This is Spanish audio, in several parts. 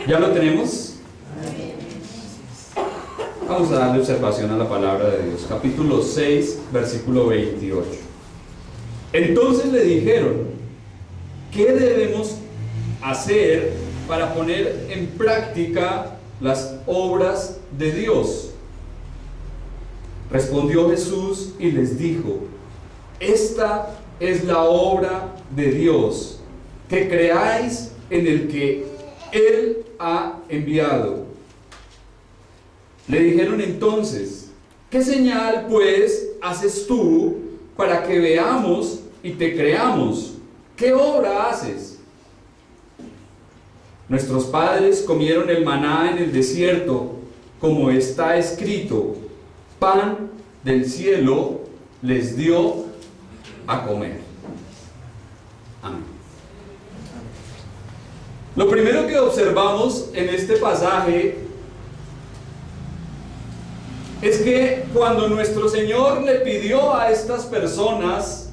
¿Ya lo tenemos? Vamos a darle observación a la palabra de Dios. Capítulo 6, versículo 28. Entonces le dijeron: ¿qué debemos hacer para poner en práctica las obras de Dios? Respondió Jesús y les dijo: esta es la obra de Dios, que creáis en el que Él ha enviado. Le dijeron entonces: ¿qué señal pues haces tú para que veamos y te creamos? ¿Qué obra haces? Nuestros padres comieron el maná en el desierto, como está escrito: pan del cielo les dio a comer. Amén. Lo primero que observamos en este pasaje es que cuando nuestro Señor le pidió a estas personas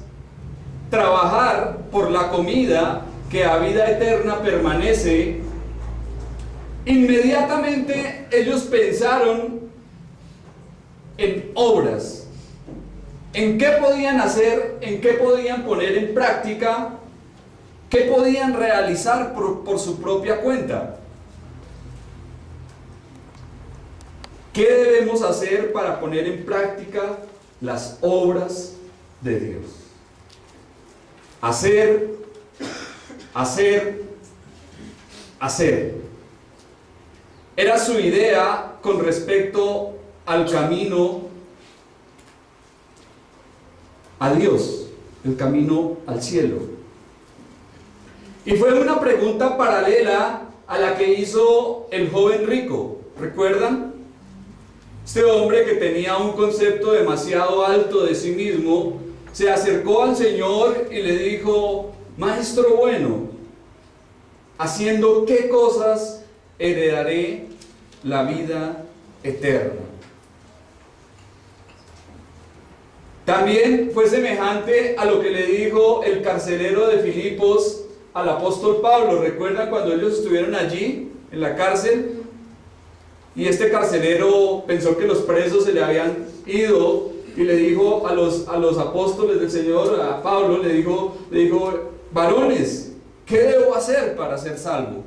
trabajar por la comida que a vida eterna permanece, inmediatamente ellos pensaron en obras, en qué podían hacer, en qué podían poner en práctica, qué podían realizar por su propia cuenta. ¿Qué debemos hacer para poner en práctica las obras de Dios? Hacer, hacer, hacer. Era su idea con respecto al camino a Dios, el camino al cielo. Y fue una pregunta paralela a la que hizo el joven rico. ¿Recuerdan? Este hombre que tenía un concepto demasiado alto de sí mismo se acercó al Señor y le dijo: Maestro bueno, ¿haciendo qué cosas heredaré la vida eterna? También fue semejante a lo que le dijo el carcelero de Filipos al apóstol Pablo. ¿Recuerdan cuando ellos estuvieron allí en la cárcel? Y este carcelero pensó que los presos se le habían ido y le dijo a los apóstoles del Señor, a Pablo, le dijo: varones, ¿qué debo hacer para ser salvo?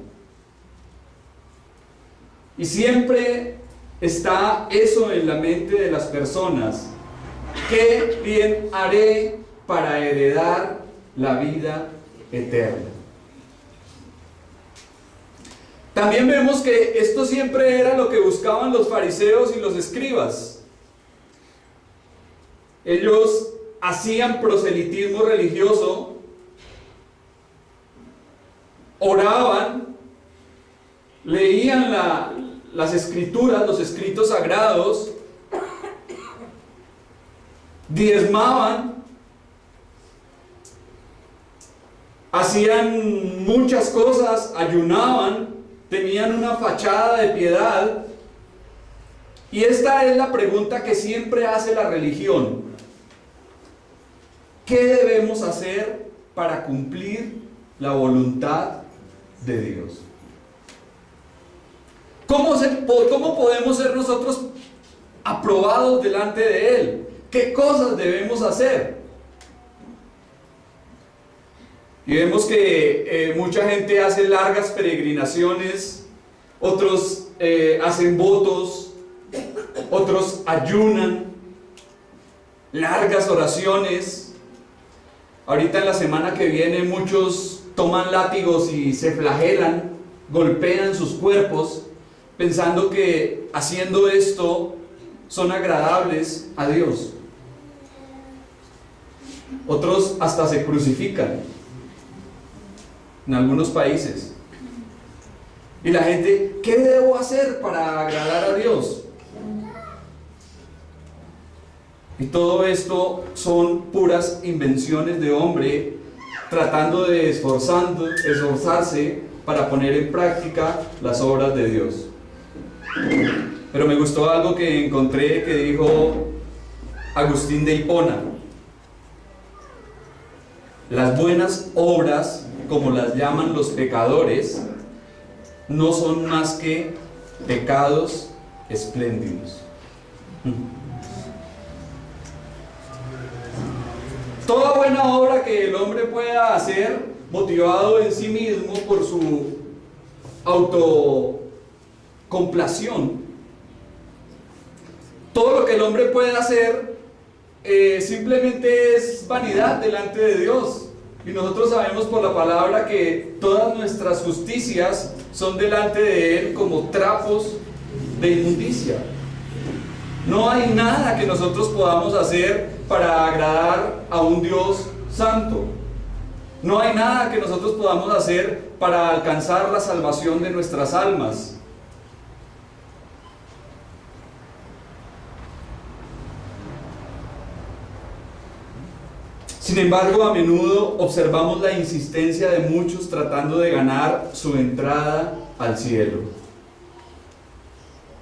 Y siempre está eso en la mente de las personas: ¿qué bien haré para heredar la vida eterna? También vemos que esto siempre era lo que buscaban los fariseos y los escribas. Ellos hacían proselitismo religioso, oraban, leían las escrituras, los escritos sagrados, diezmaban, hacían muchas cosas, ayunaban, tenían una fachada de piedad. Y esta es la pregunta que siempre hace la religión: ¿qué debemos hacer para cumplir la voluntad de Dios? ¿Cómo podemos ser nosotros aprobados delante de Él? ¿Qué cosas debemos hacer? Y vemos que mucha gente hace largas peregrinaciones, otros hacen votos, otros ayunan, largas oraciones. Ahorita en la semana que viene muchos toman látigos y se flagelan, golpean sus cuerpos, pensando que haciendo esto son agradables a Dios. Otros hasta se crucifican en algunos países. Y la gente: ¿qué debo hacer para agradar a Dios? Y todo esto son puras invenciones de hombre tratando de esforzarse para poner en práctica las obras de Dios. Pero me gustó algo que encontré que dijo Agustín de Hipona: las buenas obras, como las llaman los pecadores, no son más que pecados espléndidos. Toda buena obra que el hombre pueda hacer, motivado en sí mismo por su autocomplación, todo lo que el hombre puede hacer simplemente es vanidad delante de Dios. Y nosotros sabemos por la palabra que todas nuestras justicias son delante de Él como trapos de inmundicia. No hay nada que nosotros podamos hacer para agradar a un Dios santo. No hay nada que nosotros podamos hacer para alcanzar la salvación de nuestras almas. Sin embargo, a menudo observamos la insistencia de muchos tratando de ganar su entrada al cielo.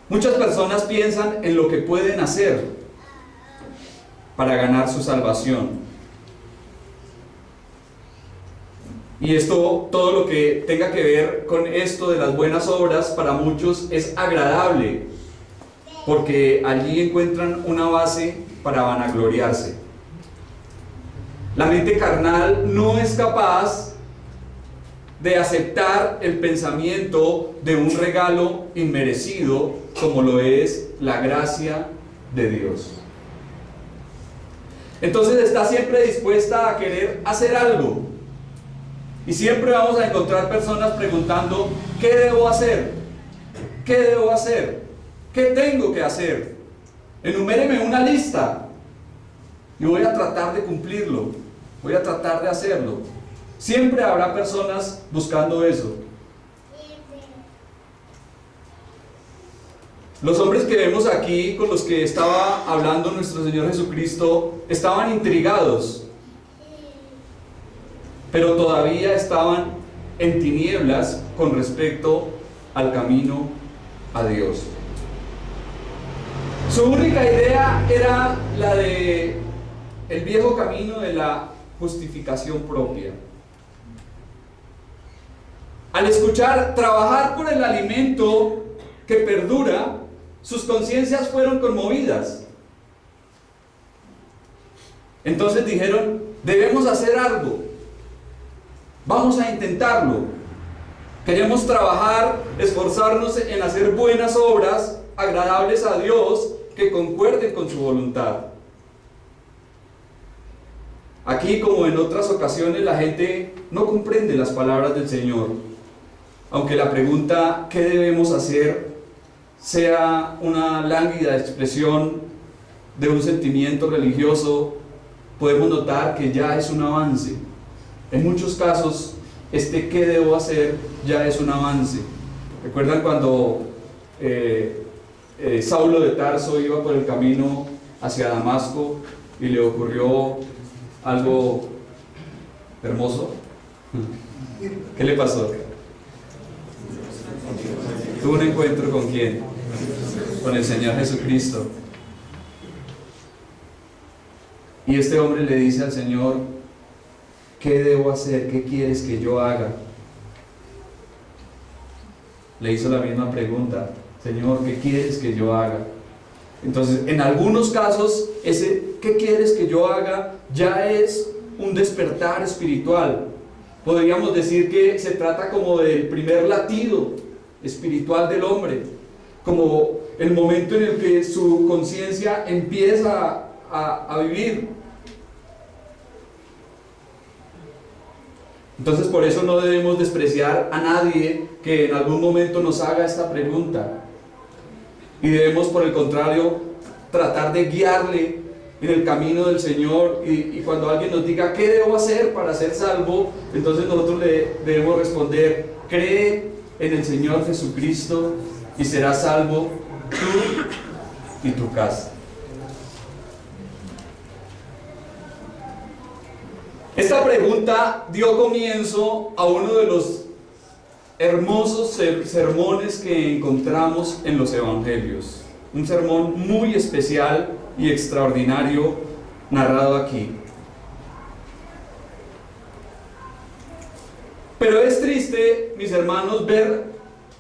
Muchas personas piensan en lo que pueden hacer para ganar su salvación. Y esto, todo lo que tenga que ver con esto de las buenas obras, para muchos es agradable, porque allí encuentran una base para vanagloriarse. La mente carnal no es capaz de aceptar el pensamiento de un regalo inmerecido como lo es la gracia de Dios. Entonces está siempre dispuesta a querer hacer algo. Y siempre vamos a encontrar personas preguntando: ¿qué debo hacer? ¿Qué debo hacer? ¿Qué tengo que hacer? Enuméreme una lista y voy a tratar de cumplirlo. Voy a tratar de hacerlo. Siempre habrá personas buscando eso. Los hombres que vemos aquí, con los que estaba hablando nuestro Señor Jesucristo, estaban intrigados, pero todavía estaban en tinieblas con respecto al camino a Dios. Su única idea era la de el viejo camino de la justificación propia. Al escuchar trabajar por el alimento que perdura, sus conciencias fueron conmovidas. Entonces dijeron: debemos hacer algo, vamos a intentarlo. Queremos trabajar, esforzarnos en hacer buenas obras agradables a Dios, que concuerden con su voluntad. Aquí, como en otras ocasiones, la gente no comprende las palabras del Señor. Aunque la pregunta ¿qué debemos hacer? Sea una lánguida expresión de un sentimiento religioso, podemos notar que ya es un avance. En muchos casos, este ¿qué debo hacer? Ya es un avance. ¿Recuerdan cuando Saulo de Tarso iba por el camino hacia Damasco y le ocurrió algo hermoso? ¿Qué le pasó? Tuvo un encuentro ¿con quién? Con el Señor Jesucristo. Y este hombre le dice al Señor: ¿qué debo hacer? ¿Qué quieres que yo haga? Le hizo la misma pregunta: Señor, ¿qué quieres que yo haga? Entonces, en algunos casos, ese ¿qué quieres que yo haga? Ya es un despertar espiritual. Podríamos decir que se trata como del primer latido espiritual del hombre, como el momento en el que su conciencia empieza a vivir. Entonces, por eso no debemos despreciar a nadie que en algún momento nos haga esta pregunta, y debemos, por el contrario, tratar de guiarle en el camino del Señor. Y cuando alguien nos diga ¿qué debo hacer para ser salvo?, entonces nosotros le debemos responder: cree en el Señor Jesucristo y serás salvo tú y tu casa. Esta pregunta dio comienzo a uno de los hermosos sermones que encontramos en los evangelios. Un sermón muy especial y extraordinario narrado aquí. Pero es triste, mis hermanos, ver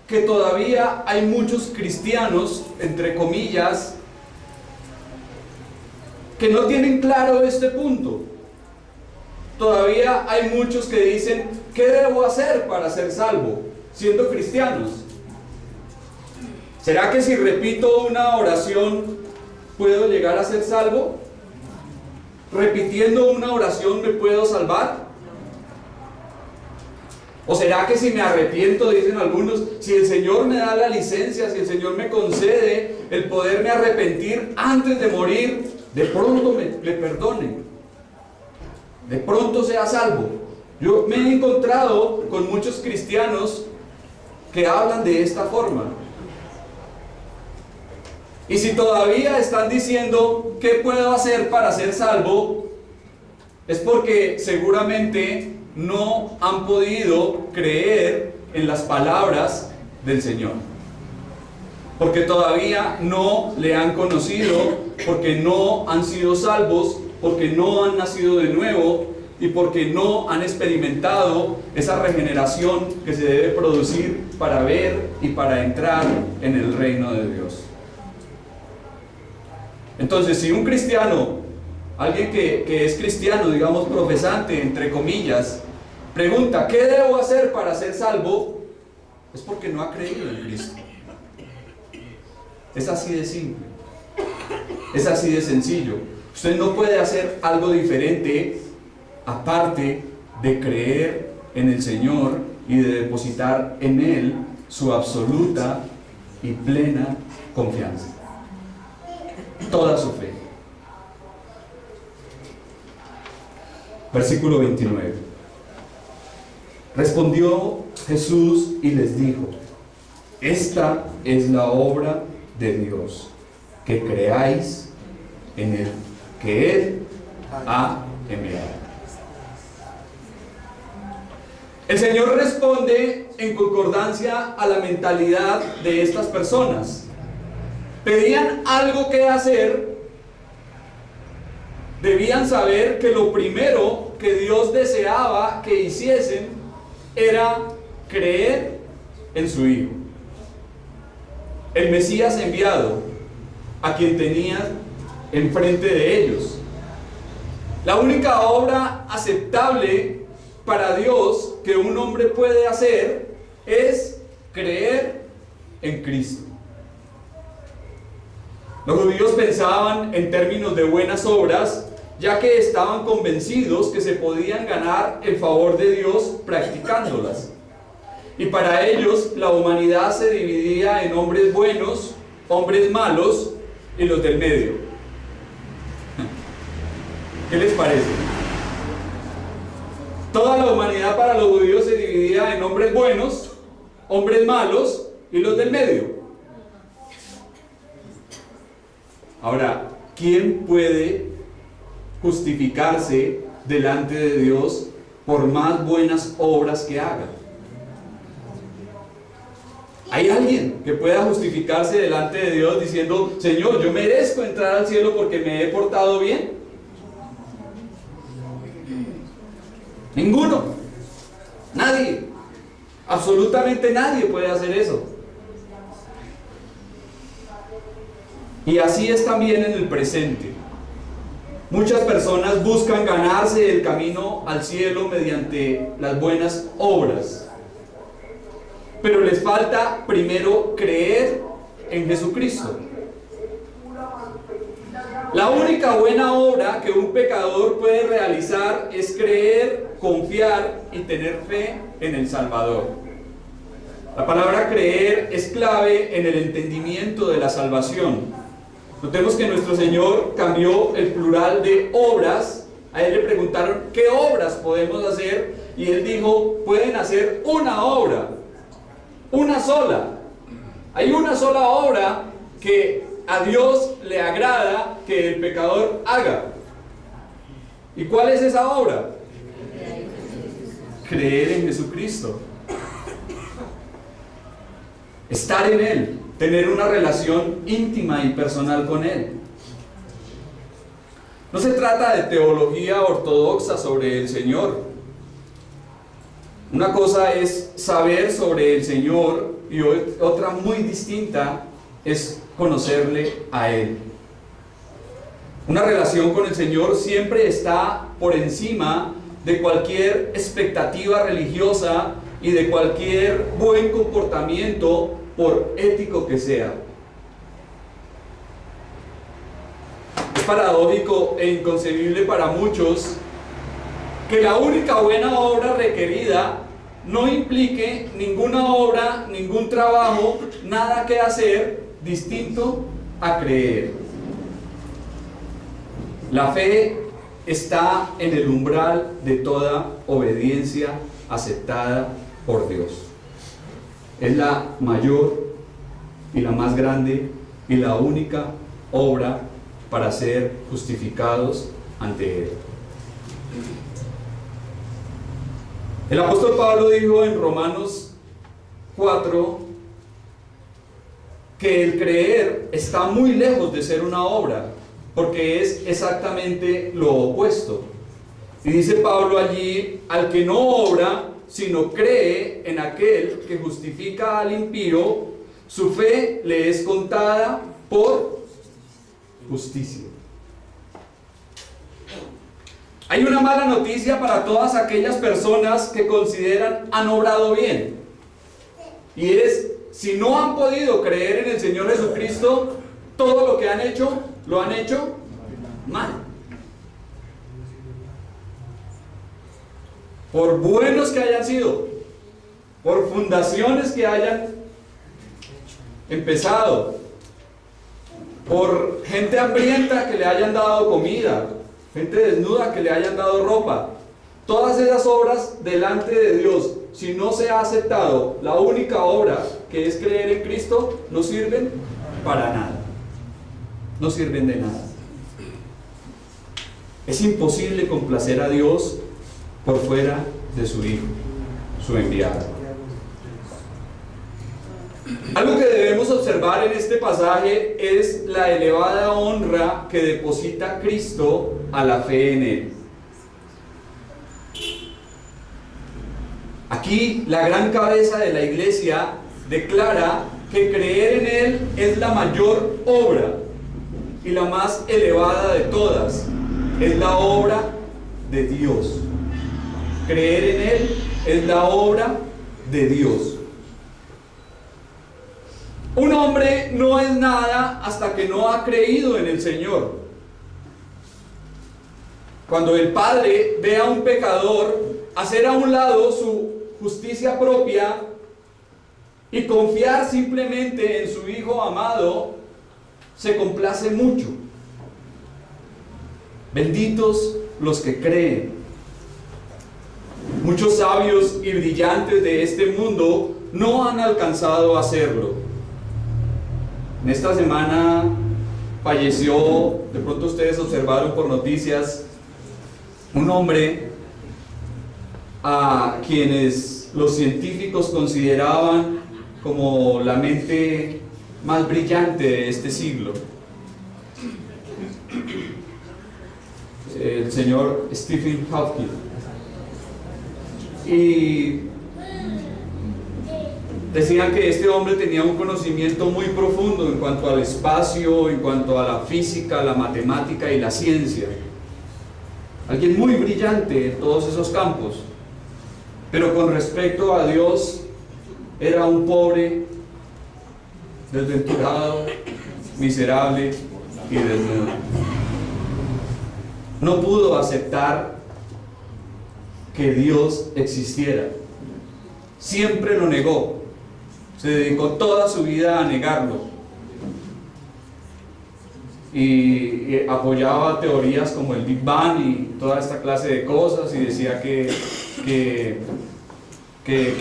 que todavía hay muchos cristianos, entre comillas, que no tienen claro este punto. Todavía hay muchos que dicen, ¿qué debo hacer para ser salvo, siendo cristianos? ¿Será que si repito una oración puedo llegar a ser salvo? ¿Repitiendo una oración me puedo salvar? ¿O será que si me arrepiento, dicen algunos, si el Señor me da la licencia, si el Señor me concede el poderme arrepentir antes de morir, de pronto le perdone, de pronto sea salvo? Yo me he encontrado con muchos cristianos que hablan de esta forma. Y si todavía están diciendo, ¿qué puedo hacer para ser salvo?, es porque seguramente no han podido creer en las palabras del Señor, porque todavía no le han conocido, porque no han sido salvos, porque no han nacido de nuevo y porque no han experimentado esa regeneración que se debe producir para ver y para entrar en el reino de Dios. Entonces, si un cristiano, alguien que es cristiano, digamos profesante, entre comillas, pregunta, ¿qué debo hacer para ser salvo?, es porque no ha creído en Cristo. Es así de simple, es así de sencillo. Usted no puede hacer algo diferente aparte de creer en el Señor y de depositar en Él su absoluta y plena confianza, toda su fe. Versículo 29. Respondió Jesús y les dijo: esta es la obra de Dios, que creáis en el que Él ha enviado. El Señor responde en concordancia a la mentalidad de estas personas. Pedían algo que hacer, debían saber que lo primero que Dios deseaba que hiciesen era creer en su Hijo, el Mesías enviado, a quien tenían enfrente de ellos. La única obra aceptable para Dios que un hombre puede hacer es creer en Cristo. Los judíos pensaban en términos de buenas obras, ya que estaban convencidos que se podían ganar el favor de Dios practicándolas. Y para ellos la humanidad se dividía en hombres buenos, hombres malos y los del medio. ¿Qué les parece? Toda la humanidad para los judíos se dividía en hombres buenos, hombres malos y los del medio. Ahora, ¿quién puede justificarse delante de Dios por más buenas obras que haga? ¿Hay alguien que pueda justificarse delante de Dios diciendo: Señor, yo merezco entrar al cielo porque me he portado bien? Ninguno. Nadie. Absolutamente nadie puede hacer eso. Y así es también en el presente. Muchas personas buscan ganarse el camino al cielo mediante las buenas obras, pero les falta primero creer en Jesucristo. La única buena obra que un pecador puede realizar es creer, confiar y tener fe en el Salvador. La palabra creer es clave en el entendimiento de la salvación. Notemos que nuestro Señor cambió el plural de obras. A Él le preguntaron: ¿qué obras podemos hacer? Y Él dijo: pueden hacer una obra, una sola. Hay una sola obra que a Dios le agrada que el pecador haga. ¿Y cuál es esa obra? Creer en Jesucristo. Estar en Él, tener una relación íntima y personal con Él. No se trata de teología ortodoxa sobre el Señor. Una cosa es saber sobre el Señor y otra muy distinta es conocerle a Él. Una relación con el Señor siempre está por encima de cualquier expectativa religiosa y de cualquier buen comportamiento, por ético que sea. Es paradójico e inconcebible para muchos que la única buena obra requerida no implique ninguna obra, ningún trabajo, nada que hacer distinto a creer. La fe está en el umbral de toda obediencia aceptada por Dios. Es la mayor y la más grande y la única obra para ser justificados ante Él. El apóstol Pablo dijo en Romanos 4 que el creer está muy lejos de ser una obra, porque es exactamente lo opuesto. Y dice Pablo allí: al que no obra, sino cree en aquel que justifica al impío, su fe le es contada por justicia. Hay una mala noticia para todas aquellas personas que consideran han obrado bien. Y es, si no han podido creer en el Señor Jesucristo, todo lo que han hecho, lo han hecho mal. Por buenos que hayan sido, por fundaciones que hayan empezado, por gente hambrienta que le hayan dado comida, gente desnuda que le hayan dado ropa, todas esas obras delante de Dios, si no se ha aceptado la única obra que es creer en Cristo, no sirven para nada. No sirven de nada. Es imposible complacer a Dios por fuera de su Hijo, su enviado. Algo que debemos observar en este pasaje es la elevada honra que deposita Cristo a la fe en Él. Aquí la gran cabeza de la iglesia declara que creer en Él es la mayor obra y la más elevada de todas. Es la obra de Dios. Creer en Él es la obra de Dios. Un hombre no es nada hasta que no ha creído en el Señor. Cuando el Padre ve a un pecador hacer a un lado su justicia propia y confiar simplemente en su Hijo amado, se complace mucho. Benditos los que creen. Muchos sabios y brillantes de este mundo no han alcanzado a hacerlo. En esta semana falleció, de pronto ustedes observaron por noticias, un hombre a quienes los científicos consideraban como la mente más brillante de este siglo. El señor Stephen Hawking. Y decían que este hombre tenía un conocimiento muy profundo en cuanto al espacio, en cuanto a la física, la matemática y la ciencia. Alguien muy brillante en todos esos campos. Pero con respecto a Dios, era un pobre, desventurado, miserable y desnudo. No pudo aceptar que Dios existiera. Siempre lo negó. Se dedicó toda su vida a negarlo. Y apoyaba teorías como el Big Bang y toda esta clase de cosas, y decía que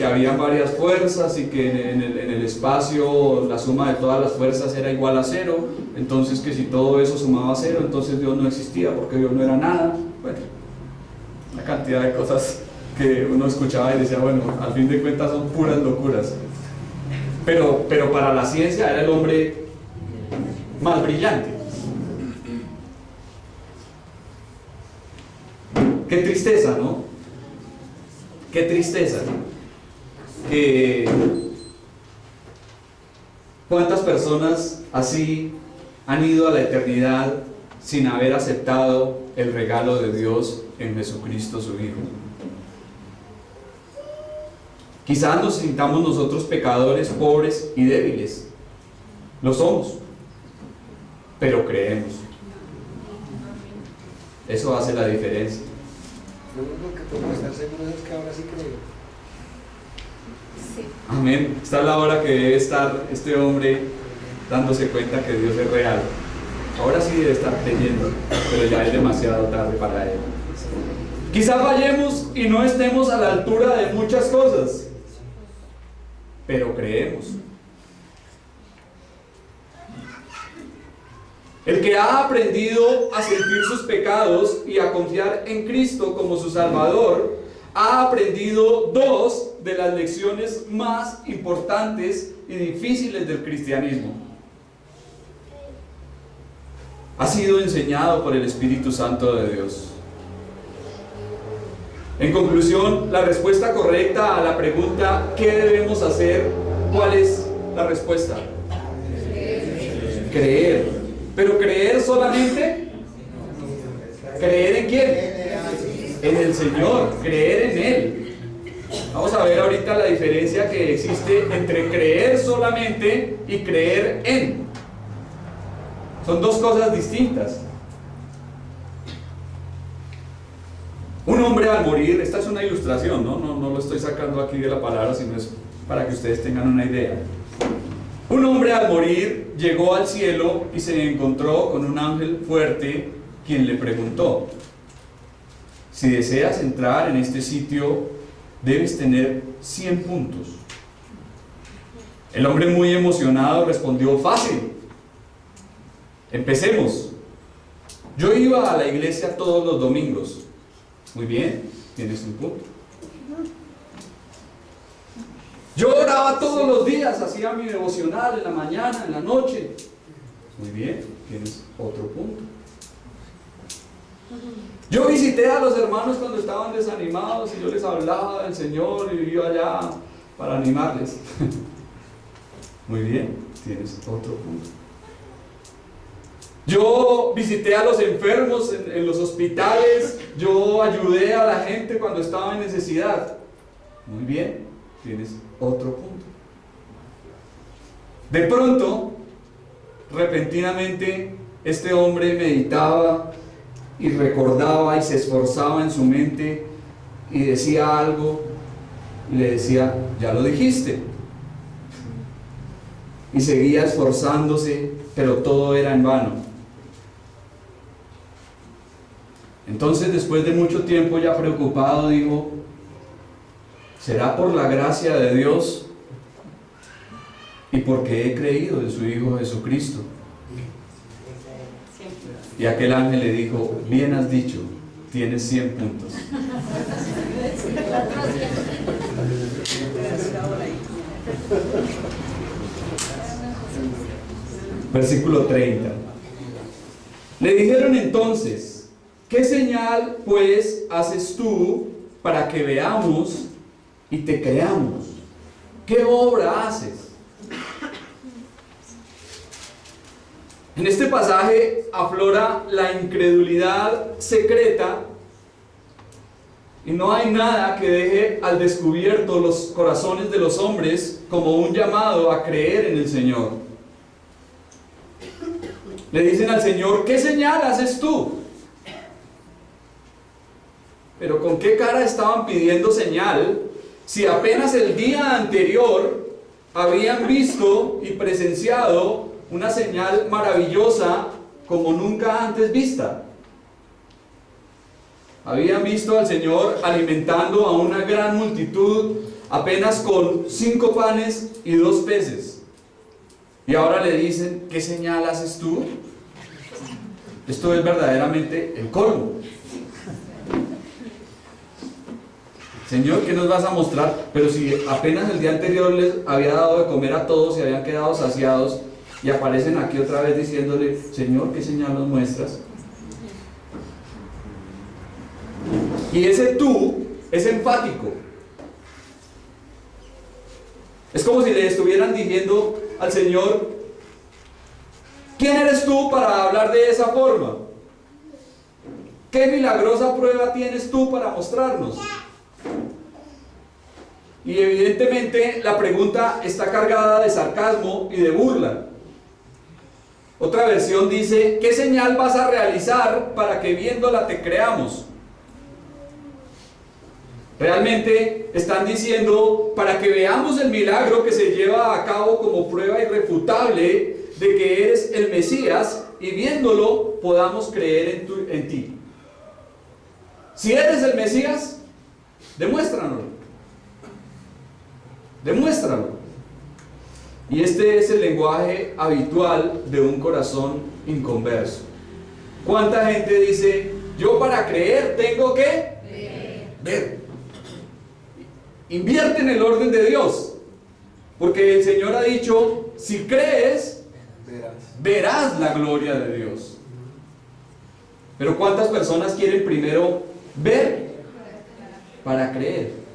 habían varias fuerzas y que en el espacio la suma de todas las fuerzas era igual a cero. Entonces, que si todo eso sumaba a cero, entonces Dios no existía, porque Dios no era nada. Bueno, una cantidad de cosas que uno escuchaba y decía, bueno, al fin de cuentas son puras locuras. Pero para la ciencia era el hombre más brillante. Qué tristeza, ¿no? Qué tristeza. que cuántas personas así han ido a la eternidad sin haber aceptado el regalo de Dios en Jesucristo su Hijo. Quizás nos sintamos nosotros pecadores, pobres y débiles. Lo somos, pero creemos. Eso hace la diferencia. Lo único que podemos estar seguros es que ahora sí creo. Sí. Amén. Esta es la hora que debe estar este hombre dándose cuenta que Dios es real. Ahora sí debe estar creyendo, pero ya es demasiado tarde para él. Quizás fallemos y no estemos a la altura de muchas cosas, pero creemos. El que ha aprendido a sentir sus pecados y a confiar en Cristo como su Salvador, ha aprendido dos de las lecciones más importantes y difíciles del cristianismo. Ha sido enseñado por el Espíritu Santo de Dios. En conclusión, la respuesta correcta a la pregunta ¿qué debemos hacer? ¿Cuál es la respuesta? Creer. ¿Pero creer solamente? ¿Creer en quién? En el Señor, creer en Él. Vamos a ver ahorita la diferencia que existe entre creer solamente y creer en. Son dos cosas distintas. Un hombre al morir, esta es una ilustración, no lo estoy sacando aquí de la palabra, sino es para que ustedes tengan una idea. Un hombre al morir llegó al cielo y se encontró con un ángel fuerte quien le preguntó: si deseas entrar en este sitio, debes tener 100 puntos. El hombre, muy emocionado, respondió: fácil, empecemos. Yo iba a la iglesia todos los domingos. Muy bien, tienes un punto. Yo oraba todos los días, hacía mi devocional en la mañana, en la noche. Muy bien, tienes otro punto. Yo visité a los hermanos cuando estaban desanimados y yo les hablaba del Señor y iba allá para animarles. Muy bien, tienes otro punto. Yo visité a los enfermos en los hospitales, yo ayudé a la gente cuando estaba en necesidad. Muy bien, tienes otro punto. De pronto, repentinamente, este hombre meditaba y recordaba y se esforzaba en su mente y decía algo y le decía: ya lo dijiste. Y seguía esforzándose, pero todo era en vano. Entonces, después de mucho tiempo ya preocupado, dijo: ¿será por la gracia de Dios y porque he creído en su Hijo Jesucristo? Y aquel ángel le dijo: bien has dicho, tienes 100 puntos. Versículo 30. Le dijeron entonces: ¿qué señal pues haces tú para que veamos y te creamos? ¿Qué obra haces? En este pasaje aflora la incredulidad secreta y no hay nada que deje al descubierto los corazones de los hombres como un llamado a creer en el Señor. Le dicen al Señor: ¿qué señal haces tú? Pero ¿con qué cara estaban pidiendo señal si apenas el día anterior habían visto y presenciado una señal maravillosa como nunca antes vista? Habían visto al Señor alimentando a una gran multitud apenas con 5 panes y 2 peces. Y ahora le dicen: ¿qué señal haces tú? Esto es verdaderamente el colmo. Señor, ¿qué nos vas a mostrar? Pero si apenas el día anterior les había dado de comer a todos y habían quedado saciados, y aparecen aquí otra vez diciéndole: Señor, ¿qué señal nos muestras? Y ese tú es enfático. Es como si le estuvieran diciendo al Señor: ¿quién eres tú para hablar de esa forma? ¿Qué milagrosa prueba tienes tú para mostrarnos? Y evidentemente la pregunta está cargada de sarcasmo y de burla. Otra versión dice: ¿qué señal vas a realizar para que viéndola te creamos? Realmente están diciendo: para que veamos el milagro que se lleva a cabo como prueba irrefutable de que eres el Mesías, y viéndolo podamos creer en ti. Si eres el Mesías, demuéstranoslo. Demuéstralo. Y este es el lenguaje habitual de un corazón inconverso. ¿Cuánta gente dice: yo para creer tengo que ver? Invierte en el orden de Dios, porque el Señor ha dicho: si crees, verás la gloria de Dios. Pero ¿cuántas personas quieren primero ver para creer?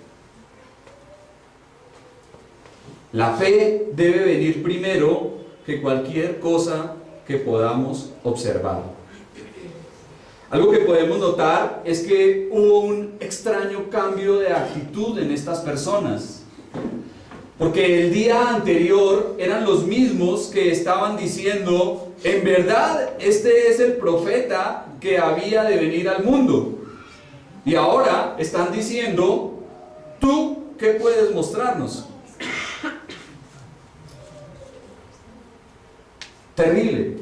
La fe debe venir primero que cualquier cosa que podamos observar. Algo que podemos notar es que hubo un extraño cambio de actitud en estas personas, porque el día anterior eran los mismos que estaban diciendo: en verdad este es el profeta que había de venir al mundo. Y ahora están diciendo: ¿tú qué puedes mostrarnos? Terrible,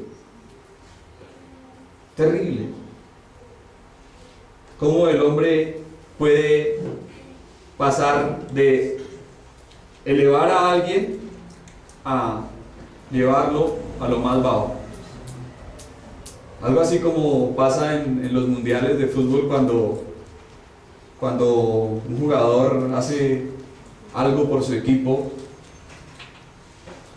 terrible. ¿Cómo el hombre puede pasar de elevar a alguien a llevarlo a lo más bajo? Algo así como pasa en los mundiales de fútbol cuando un jugador hace algo por su equipo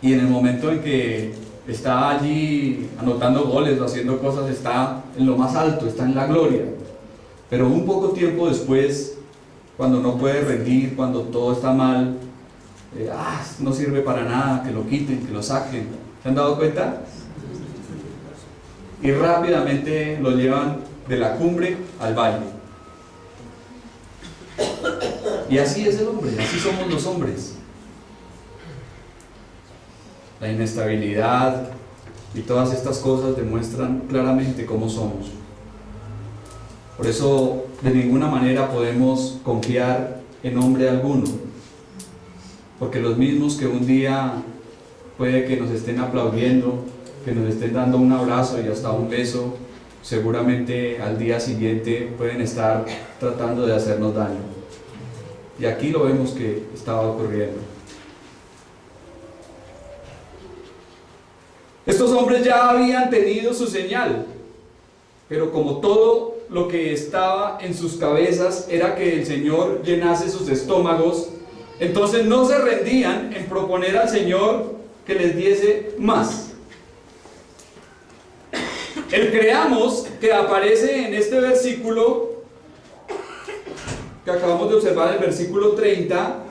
y en el momento en que está allí anotando goles o haciendo cosas, está en lo más alto, está en la gloria. Pero un poco tiempo después, cuando no puede rendir, cuando todo está mal, no sirve para nada, que lo quiten, que lo saquen. ¿Se han dado cuenta? Y rápidamente lo llevan de la cumbre al valle. Y así es el hombre, así somos los hombres. La inestabilidad y todas estas cosas demuestran claramente cómo somos. Por eso de ninguna manera podemos confiar en hombre alguno, porque los mismos que un día puede que nos estén aplaudiendo, que nos estén dando un abrazo y hasta un beso, seguramente al día siguiente pueden estar tratando de hacernos daño. Y aquí lo vemos que estaba ocurriendo. Estos hombres ya habían tenido su señal, pero como todo lo que estaba en sus cabezas era que el Señor llenase sus estómagos, entonces no se rendían en proponer al Señor que les diese más. El creamos que aparece en este versículo que acabamos de observar, el versículo 30,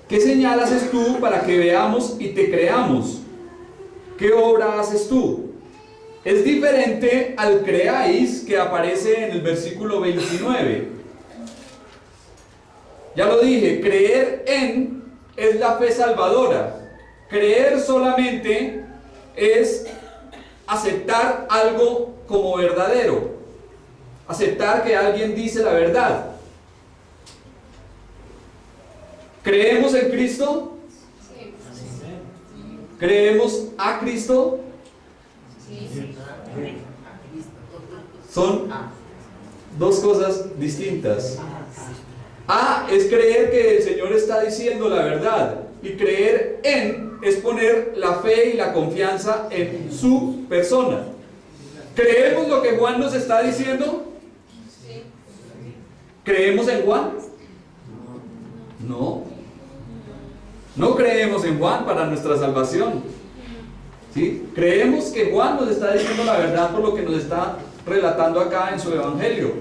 ¿qué señal haces tú para que veamos y te creamos? ¿Qué obra haces tú? Es diferente al creáis que aparece en el versículo 29. Ya lo dije, creer en es la fe salvadora. Creer solamente es aceptar algo como verdadero, aceptar que alguien dice la verdad. ¿Creemos en Cristo? Sí. ¿Creemos a Cristo? Sí. Son dos cosas distintas. A es creer que el Señor está diciendo la verdad, y creer en es poner la fe y la confianza en su persona. ¿Creemos lo que Juan nos está diciendo? Sí. ¿Creemos en Juan? No. No creemos en Juan para nuestra salvación. ¿Sí? Creemos que Juan nos está diciendo la verdad por lo que nos está relatando acá en su evangelio.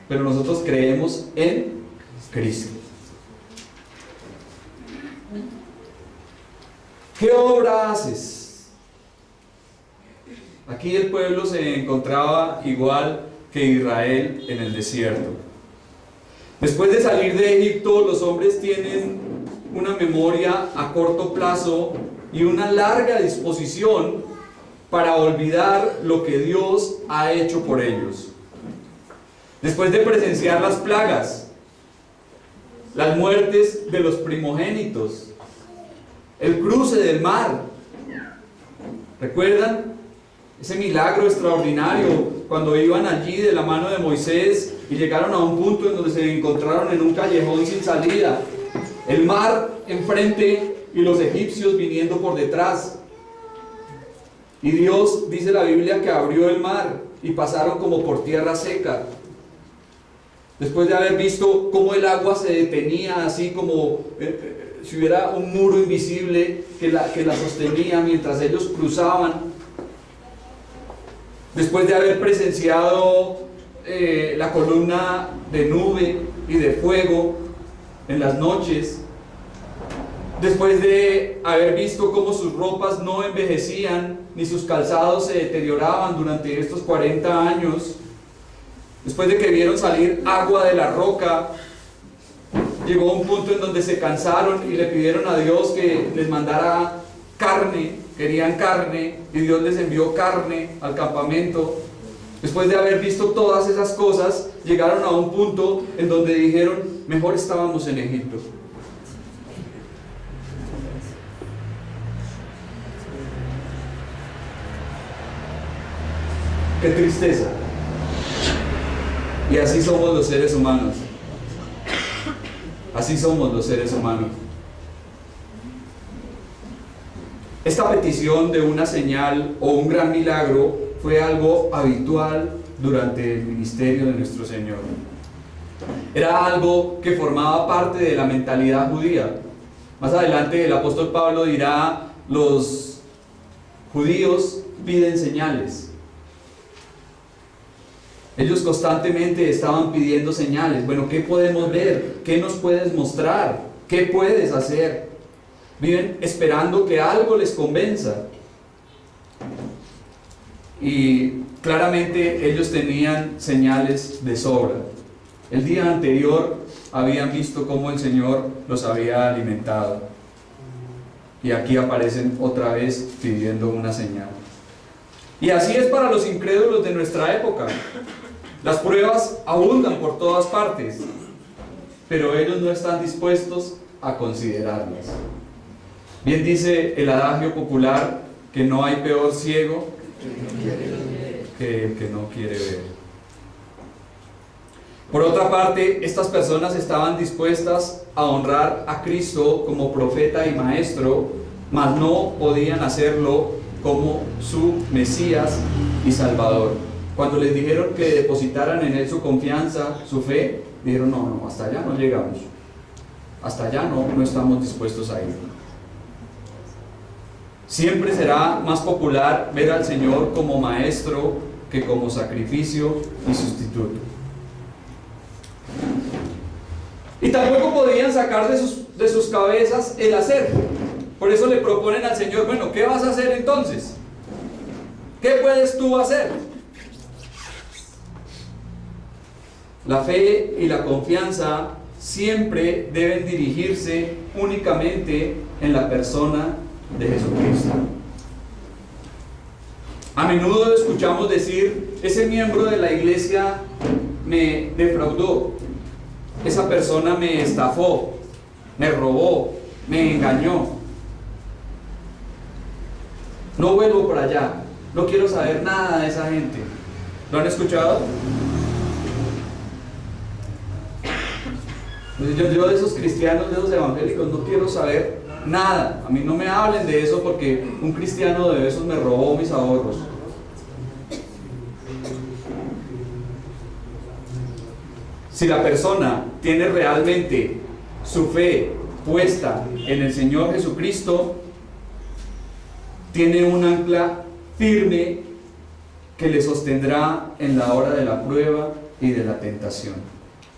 Pero nosotros creemos en Cristo. ¿Qué obra haces? Aquí el pueblo se encontraba igual que Israel en el desierto. Después de salir de Egipto, los hombres tienen una memoria a corto plazo y una larga disposición para olvidar lo que Dios ha hecho por ellos. Después de presenciar las plagas, las muertes de los primogénitos, el cruce del mar, ¿recuerdan? Ese milagro extraordinario cuando iban allí de la mano de Moisés y llegaron a un punto en donde se encontraron en un callejón sin salida, el mar enfrente y los egipcios viniendo por detrás. Y Dios, dice la Biblia, que abrió el mar y pasaron como por tierra seca. Después de haber visto cómo el agua se detenía, así como si hubiera un muro invisible que la sostenía mientras ellos cruzaban. Después de haber presenciado la columna de nube y de fuego en las noches, después de haber visto cómo sus ropas no envejecían ni sus calzados se deterioraban durante estos 40 años, después de que vieron salir agua de la roca, llegó un punto en donde se cansaron y le pidieron a Dios que les mandara carne. Querían carne y Dios les envió carne al campamento. Después de haber visto todas esas cosas, llegaron a un punto en donde dijeron, mejor estábamos en Egipto. Qué tristeza. Y así somos los seres humanos. Así somos los seres humanos. Esta petición de una señal o un gran milagro fue algo habitual durante el ministerio de nuestro Señor. Era algo que formaba parte de la mentalidad judía. Más adelante el apóstol Pablo dirá, los judíos piden señales. Ellos constantemente estaban pidiendo señales. Bueno, ¿qué podemos ver? ¿Qué nos puedes mostrar? ¿Qué puedes hacer? Viven esperando que algo les convenza. Y claramente ellos tenían señales de sobra. El día anterior habían visto cómo el Señor los había alimentado. Y aquí aparecen otra vez pidiendo una señal. Y así es para los incrédulos de nuestra época. Las pruebas abundan por todas partes, pero ellos no están dispuestos a considerarlas. Bien dice el adagio popular que no hay peor ciego que el que no quiere ver. Por otra parte, estas personas estaban dispuestas a honrar a Cristo como profeta y maestro, mas no podían hacerlo como su Mesías y Salvador. Cuando les dijeron que depositaran en Él su confianza, su fe, dijeron no, hasta allá no llegamos. Hasta allá no estamos dispuestos a ir. Siempre será más popular ver al Señor como maestro que como sacrificio y sustituto. Y tampoco podían sacar de sus cabezas el hacer. Por eso le proponen al Señor, bueno, ¿qué vas a hacer entonces? ¿Qué puedes tú hacer? La fe y la confianza siempre deben dirigirse únicamente en la persona de Jesucristo. A menudo escuchamos decir, ese miembro de la iglesia me defraudó, esa persona me estafó, me robó, me engañó. No vuelvo por allá, no quiero saber nada de esa gente. ¿Lo han escuchado? Yo de esos cristianos, de esos evangélicos, no quiero saber nada. A mí no me hablen de eso porque un cristiano de esos me robó mis ahorros. Si la persona tiene realmente su fe puesta en el Señor Jesucristo, tiene un ancla firme que le sostendrá en la hora de la prueba y de la tentación.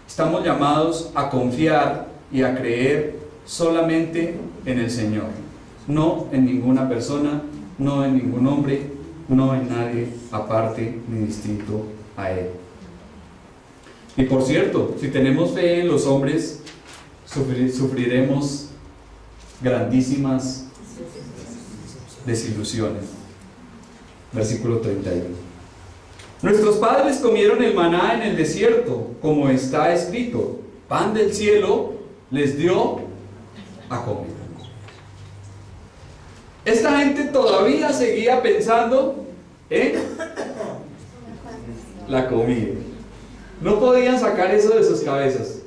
Estamos llamados a confiar y a creer solamente en el Señor, no en ninguna persona, no en ningún hombre, no en nadie aparte ni distinto a Él. Y por cierto, si tenemos fe en los hombres, sufriremos grandísimas desilusiones. Versículo 31. Nuestros padres comieron el maná en el desierto, como está escrito: pan del cielo les dio a comer. Esta gente todavía seguía pensando en la comida. No podían sacar eso de sus cabezas.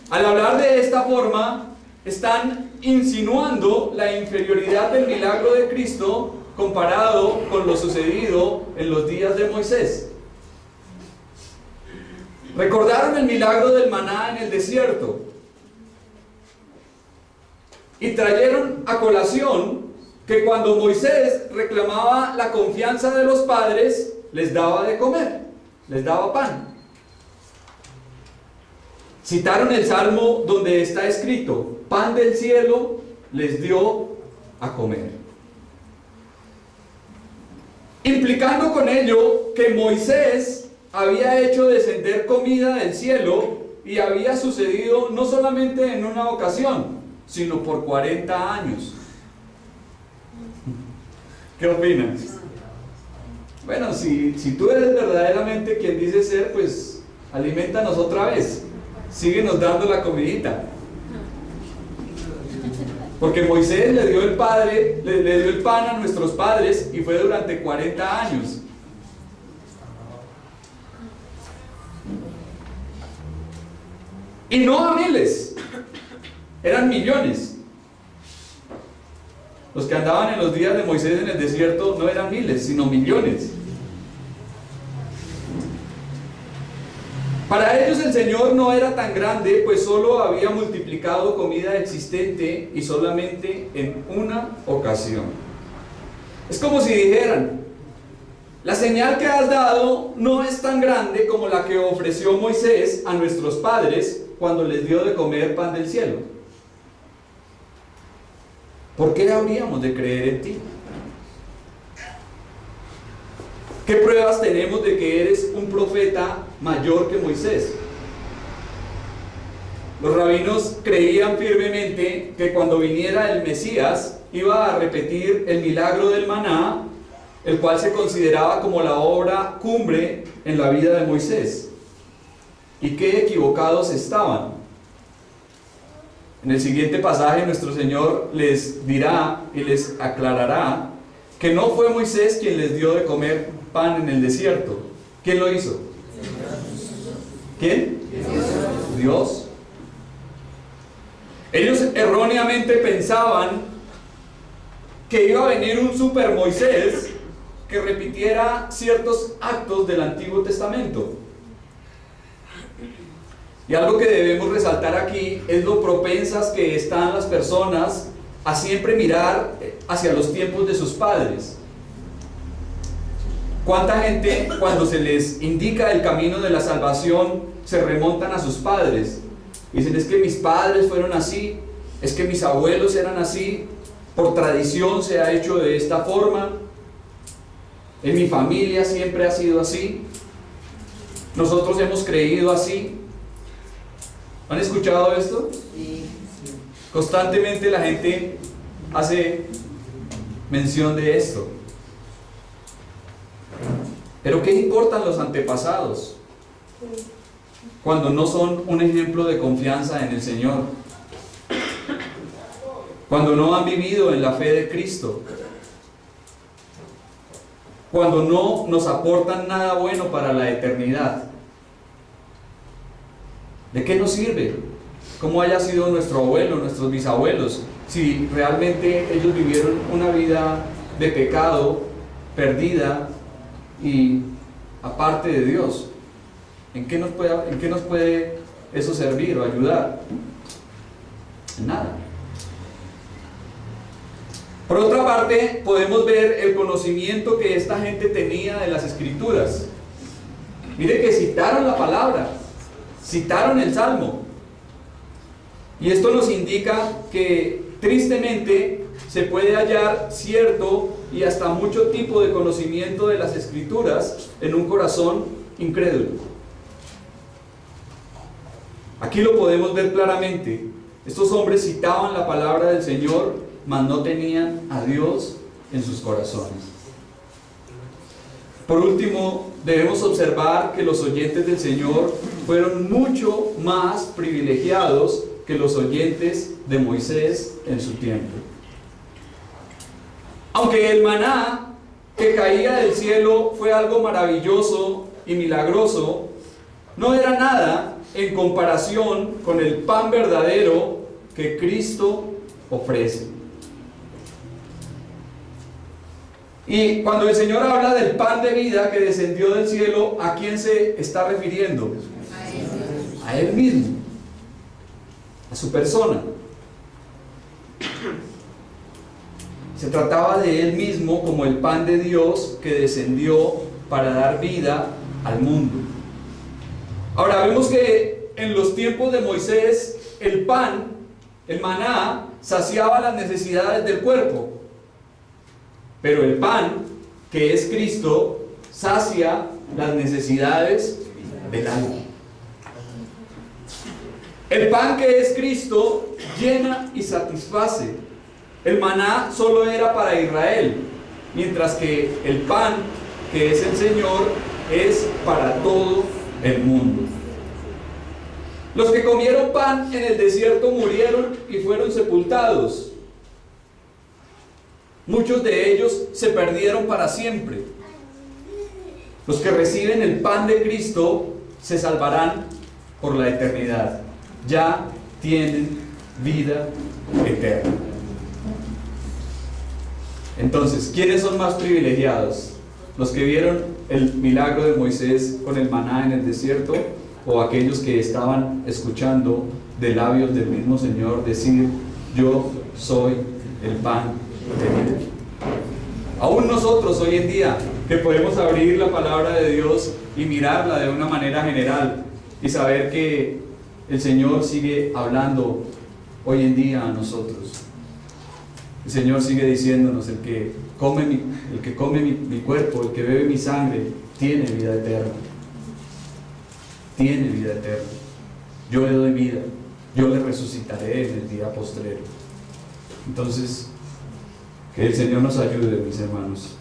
Al hablar de esta forma, están insinuando la inferioridad del milagro de Cristo comparado con lo sucedido en los días de Moisés. Recordaron el milagro del maná en el desierto y trajeron a colación que cuando Moisés reclamaba la confianza de los padres, les daba de comer, les daba pan. Citaron el Salmo donde está escrito: pan del cielo les dio a comer. Implicando con ello que Moisés había hecho descender comida del cielo y había sucedido no solamente en una ocasión, sino por 40 años. ¿Qué opinas? Bueno, si tú eres verdaderamente quien dices ser, pues aliméntanos otra vez. Síguenos dando la comidita. Porque Moisés le dio el pan a nuestros padres y fue durante 40 años. Y no a miles, eran millones. Los que andaban en los días de Moisés en el desierto no eran miles, sino millones. Para ellos el Señor no era tan grande, pues solo había multiplicado comida existente y solamente en una ocasión. Es como si dijeran: la señal que has dado no es tan grande como la que ofreció Moisés a nuestros padres cuando les dio de comer pan del cielo. ¿Por qué habríamos de creer en ti? ¿Qué pruebas tenemos de que eres un profeta mayor que Moisés? Los rabinos creían firmemente que cuando viniera el Mesías iba a repetir el milagro del maná, el cual se consideraba como la obra cumbre en la vida de Moisés. ¿Y qué equivocados estaban? En el siguiente pasaje nuestro Señor les dirá y les aclarará que no fue Moisés quien les dio de comer pan en el desierto. ¿Quién lo hizo? ¿Quién? Dios. Ellos erróneamente pensaban que iba a venir un super Moisés que repitiera ciertos actos del Antiguo Testamento. Y algo que debemos resaltar aquí es lo propensas que están las personas a siempre mirar hacia los tiempos de sus padres. ¿Cuánta gente, cuando se les indica el camino de la salvación, se remontan a sus padres? Dicen: es que mis padres fueron así, es que mis abuelos eran así, por tradición se ha hecho de esta forma, en mi familia siempre ha sido así, nosotros hemos creído así. ¿Han escuchado esto? Sí. Constantemente la gente hace mención de esto. Pero ¿qué importan los antepasados cuando no son un ejemplo de confianza en el Señor? Cuando no han vivido en la fe de Cristo, cuando no nos aportan nada bueno para la eternidad. ¿De qué nos sirve? ¿Cómo haya sido nuestro abuelo, nuestros bisabuelos, si realmente ellos vivieron una vida de pecado, perdida y aparte de Dios? ¿En qué nos puede eso servir o ayudar? En nada. Por otra parte, podemos ver el conocimiento que esta gente tenía de las Escrituras. Mire que citaron la palabra, citaron el Salmo. Y esto nos indica que tristemente se puede hallar cierto y hasta mucho tipo de conocimiento de las Escrituras en un corazón incrédulo. Aquí lo podemos ver claramente. Estos hombres citaban la palabra del Señor, mas no tenían a Dios en sus corazones. Por último, debemos observar que los oyentes del Señor fueron mucho más privilegiados que los oyentes de Moisés en su tiempo. Aunque el maná que caía del cielo fue algo maravilloso y milagroso, no era nada en comparación con el pan verdadero que Cristo ofrece. Y cuando el Señor habla del pan de vida que descendió del cielo, ¿a quién se está refiriendo? A Él mismo, a su persona. Se trataba de Él mismo como el pan de Dios que descendió para dar vida al mundo. Ahora vemos que en los tiempos de Moisés el pan, el maná, saciaba las necesidades del cuerpo. Pero el pan, que es Cristo, sacia las necesidades del alma. El pan que es Cristo llena y satisface. El maná solo era para Israel, mientras que el pan, que es el Señor, es para todo el mundo. Los que comieron pan en el desierto murieron y fueron sepultados. Muchos de ellos se perdieron para siempre. Los que reciben el pan de Cristo se salvarán por la eternidad. Ya tienen vida eterna. Entonces, ¿quiénes son más privilegiados? ¿Los que vieron el milagro de Moisés con el maná en el desierto, o aquellos que estaban escuchando de labios del mismo Señor decir: yo soy el pan de vida? Aún nosotros hoy en día, que podemos abrir la palabra de Dios y mirarla de una manera general y saber que el Señor sigue hablando hoy en día a nosotros. El Señor sigue diciéndonos: el que come mi cuerpo, el que bebe mi sangre, tiene vida eterna. Tiene vida eterna. Yo le doy vida. Yo le resucitaré en el día postrero. Entonces, que el Señor nos ayude, mis hermanos.